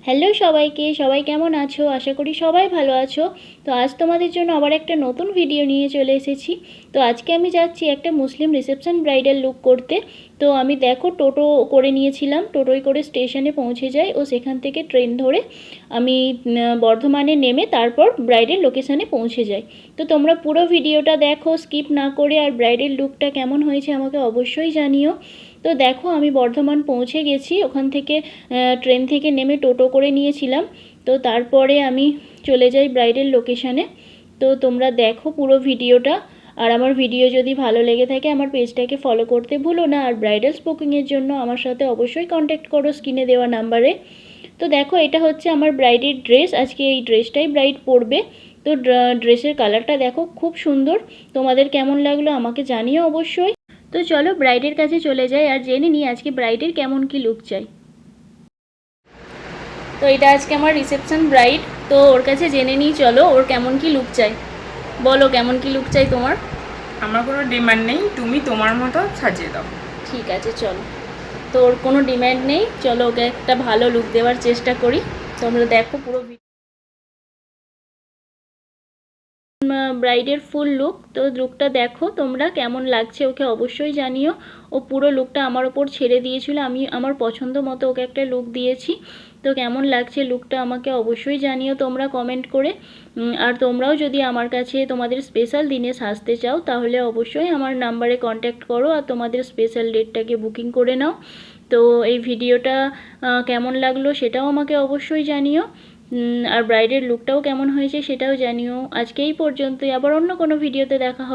Hello সবাইকে, সবাই কেমন আছো? আশা করি সবাই ভালো আছো। তো আজ তোমাদের জন্য আবার একটা নতুন ভিডিও নিয়ে চলে এসেছি। তো আজকে আমি যাচ্ছি একটা মুসলিম রিসেপশন ব্রাইডাল লুক করতে। তো আমি দেখো টোটো করে নিয়েছিলাম, টোটোয় করে স্টেশনে পৌঁছে যাই ও সেখান থেকে ট্রেন ধরে আমি বর্ধমানে নেমে তারপর ব্রাইডের লোকেশানে পৌঁছে যাই। তো তোমরা পুরো ভিডিওটা দেখো স্কিপ না করে, আর ব্রাইডের লুকটা কেমন হয়েছে আমাকে অবশ্যই জানিও। তো দেখো আমি বর্ধমান পৌঁছে গেছি, ওখান থেকে ট্রেন থেকে নেমে টোটো করে নিয়েছিলাম। তো তারপরে আমি চলে যাই ব্রাইডের লোকেশানে। তো তোমরা দেখো পুরো ভিডিওটা, আর আমার ভিডিও যদি ভালো লেগে থাকে আমার পেজটাকে ফলো করতে ভুলো না। আর ব্রাইডাল স্পোকিংয়ের জন্য আমার সাথে অবশ্যই কন্ট্যাক্ট করো স্ক্রিনে দেওয়া নাম্বারে। তো দেখো এটা হচ্ছে আমার ব্রাইডের ড্রেস, আজকে এই ড্রেসটাই ব্রাইড পরবে। তো ড্রেসের কালারটা দেখো খুব সুন্দর, তোমাদের কেমন লাগলো আমাকে জানিও অবশ্যই। তো চলো ব্রাইডের কাছে চলে যাই আর জেনে নিই আজকে ব্রাইডের কেমন কি লুক চাই। তো এটা আজকে আমার রিসেপশন ব্রাইড, তো ওর কাছে জেনে নিই, চলো ওর কেমন কি লুক চাই। বলো কেমন কি লুক চাই তোমার? আমার কোনো ডিমান্ড নেই, তুমি তোমার মতো সাজিয়ে দাও। ঠিক আছে চলো, তো ওর কোনো ডিম্যান্ড নেই, চলো ওকে একটা ভালো লুক দেওয়ার চেষ্টা করি। তোমরা দেখো পুরো ব্রাইডের ফুল লুক। তো লুকটা দেখো তোমরা কেমন লাগছে ওকে অবশ্যই জানিও। ও পুরো লুকটা আমার ওপর ছেড়ে দিয়েছিল, আমি আমার পছন্দ মতো ওকে একটা লুক দিয়েছি। তো কেমন লাগছে লুকটা আমাকে অবশ্যই জানিও তোমরা কমেন্ট করে। আর তোমরাও যদি আমার কাছে তোমাদের স্পেশাল দিনে সাজতে চাও তাহলে অবশ্যই আমার নাম্বারে কন্ট্যাক্ট করো আর তোমাদের স্পেশাল ডেটটাকে বুকিং করে নাও। তো এই ভিডিওটা কেমন লাগলো সেটাও আমাকে অবশ্যই জানিও। আর ব্রাইডের লুকটাও কেমন হয়েছে সেটাও জানিও। আজকে এই পর্যন্তই, আবার অন্য কোনো ভিডিওতে দেখা হবে।